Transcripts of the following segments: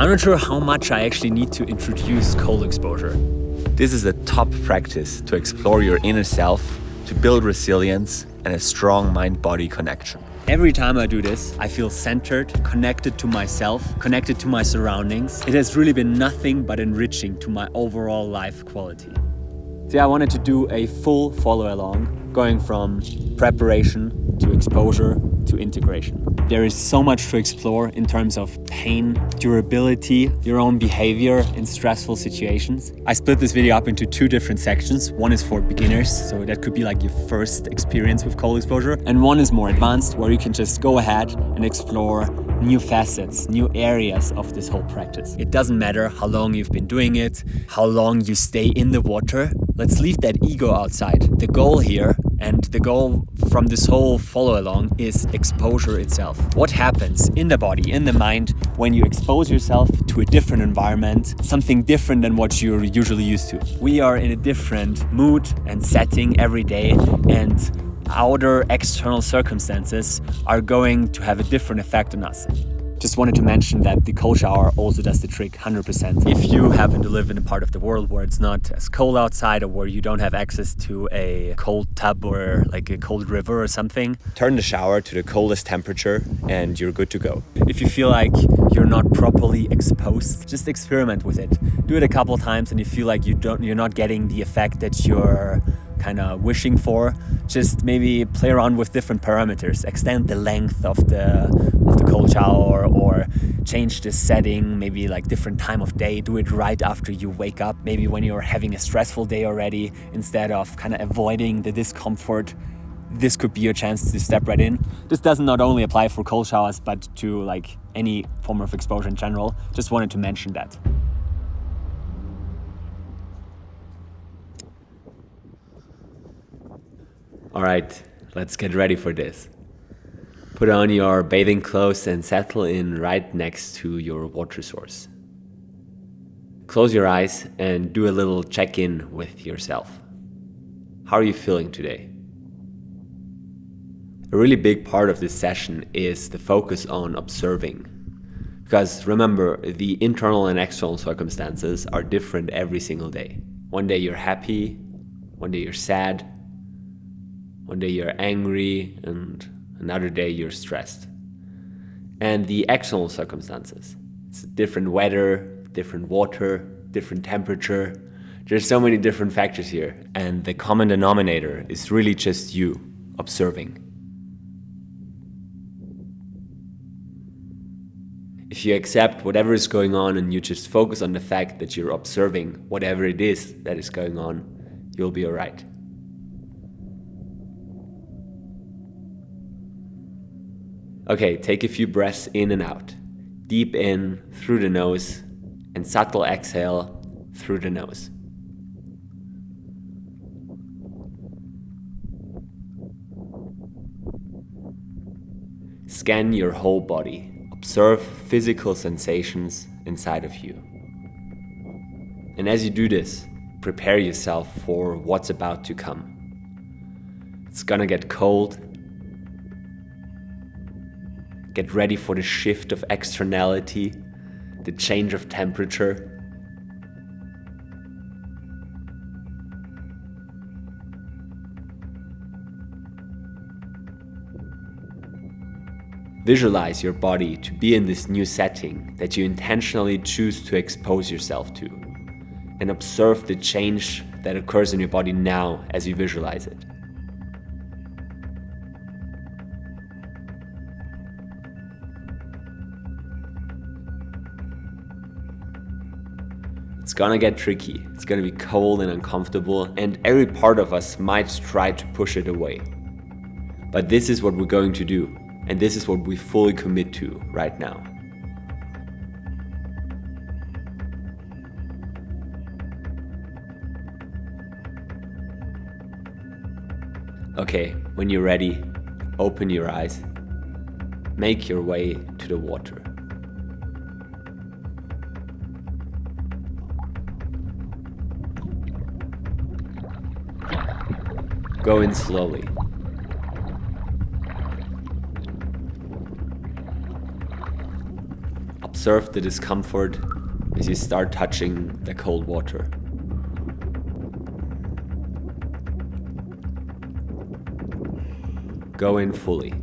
I'm not sure how much I actually need to introduce cold exposure. This is a top practice to explore your inner self, to build resilience and a strong mind-body connection. Every time I do this, I feel centered, connected to myself, connected to my surroundings. It has really been nothing but enriching to my overall life quality. So I wanted to do a full follow along, going from preparation to exposure to integration. There is so much to explore in terms of pain, durability, your own behavior in stressful situations. I split this video up into two different sections. One is for beginners, so that could be like your first experience with cold exposure. And one is more advanced, where you can just go ahead and explore new facets, new areas of this whole practice. It doesn't matter how long you've been doing it, how long you stay in the water. Let's leave that ego outside. The goal here, and the goal from this whole follow along, is exposure itself. What happens in the body, in the mind, when you expose yourself to a different environment, something different than what you're usually used to. We are in a different mood and setting every day, and outer external circumstances are going to have a different effect on us. Just wanted to mention that the cold shower also does the trick 100%. If you happen to live in a part of the world where it's not as cold outside, or where you don't have access to a cold tub or like a cold river or something, Turn the shower to the coldest temperature and you're good to go. if you feel like you're not properly exposed, just experiment with it. Do it a couple times, and you feel like you're not getting the effect that you're kind of wishing for, just maybe play around with different parameters, extend the length of the cold shower, or change the setting, maybe like different time of day. Do it right after you wake up, maybe when you're having a stressful day already, instead of kind of avoiding the discomfort. This could be your chance to step right in. This doesn't not only apply for cold showers, but to like any form of exposure in general. Just wanted to mention that. All right, let's get ready for this. Put on your bathing clothes and settle in right next to your water source. Close your eyes and do a little check-in with yourself. How are you feeling today? A really big part of this session is the focus on observing. Because remember, the internal and external circumstances are different every single day. One day you're happy, one day you're sad, one day you're angry, and another day you're stressed. And the external circumstances, it's different weather, different water, different temperature. There's so many different factors here. And the common denominator is really just you observing. If you accept whatever is going on and you just focus on the fact that you're observing whatever it is that is going on, you'll be all right. Okay, take a few breaths in and out. Deep in through the nose and subtle exhale through the nose. Scan your whole body. Observe physical sensations inside of you. And as you do this, prepare yourself for what's about to come. It's gonna get cold. Get ready for the shift of externality, the change of temperature. Visualize your body to be in this new setting that you intentionally choose to expose yourself to, and observe the change that occurs in your body now as you visualize it. It's gonna get tricky, it's gonna be cold and uncomfortable, and every part of us might try to push it away. But this is what we're going to do, and this is what we fully commit to right now. Okay, when you're ready, open your eyes, make your way to the water. Go in slowly. Observe the discomfort as you start touching the cold water. Go in fully.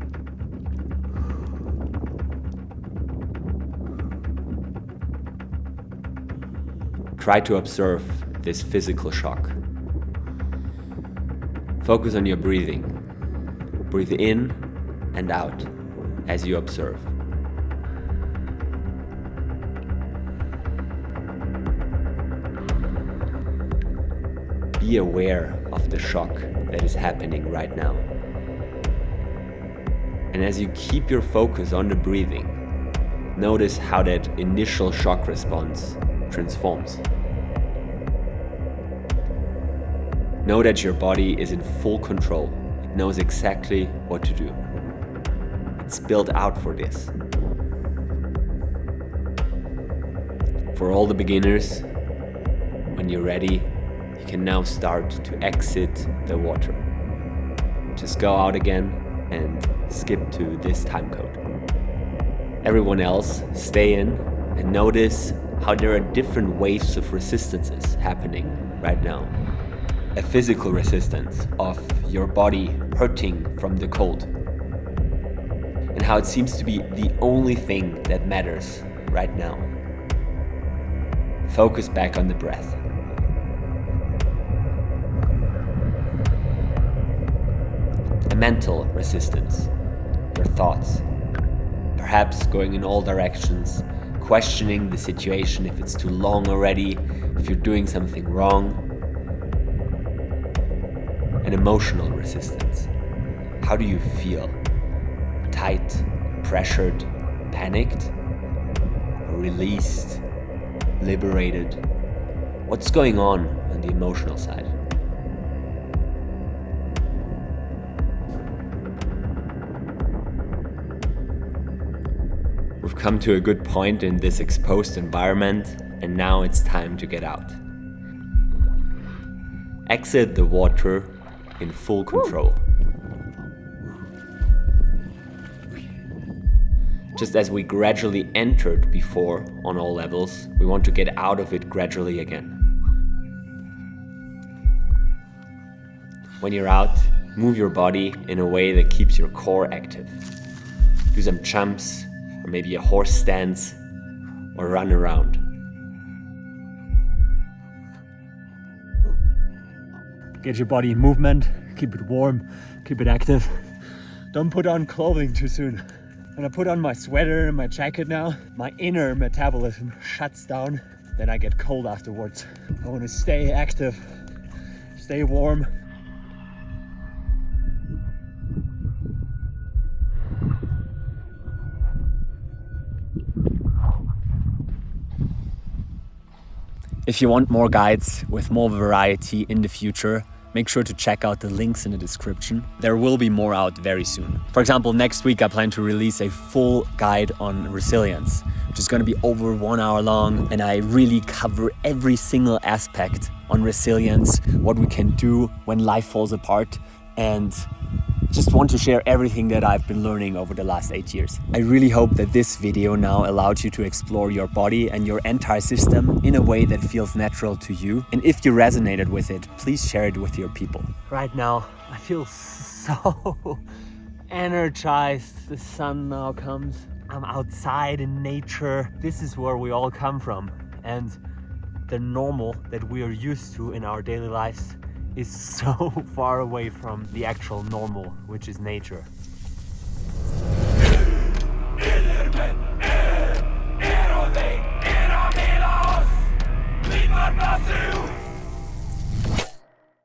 Try to observe this physical shock. Focus on your breathing. Breathe in and out as you observe. Be aware of the shock that is happening right now. And as you keep your focus on the breathing, notice how that initial shock response transforms. Know that your body is in full control. It knows exactly what to do. It's built out for this. For all the beginners, when you're ready, you can now start to exit the water. Just go out again and skip to this time code. Everyone else, stay in and notice how there are different waves of resistances happening right now. A physical resistance of your body hurting from the cold, and how it seems to be the only thing that matters right now. Focus back on the breath. A mental resistance, your thoughts, perhaps going in all directions, questioning the situation if it's too long already, if you're doing something wrong. An emotional resistance. How do you feel? Tight, pressured, panicked? Released? Liberated? What's going on the emotional side? We've come to a good point in this exposed environment, and now it's time to get out. Exit the water in full control. Just as we gradually entered before on all levels, we want to get out of it gradually again. When you're out, move your body in a way that keeps your core active. Do some jumps, or maybe a horse stance, or run around. Get your body in movement, keep it warm, keep it active. Don't put on clothing too soon. When I put on my sweater and my jacket now, my inner metabolism shuts down, then I get cold afterwards. I want to stay active, stay warm. If you want more guides with more variety in the future, make sure to check out the links in the description. There will be more out very soon. For example, next week I plan to release a full guide on resilience, which is going to be over 1 hour long, and I really cover every single aspect on resilience, what we can do when life falls apart, and just want to share everything that I've been learning over the last 8 years. I really hope that this video now allowed you to explore your body and your entire system in a way that feels natural to you. And if you resonated with it, please share it with your people. Right now, I feel so energized. The sun now comes. I'm outside in nature. This is where we all come from. And the normal that we are used to in our daily lives is so far away from the actual normal, which is nature.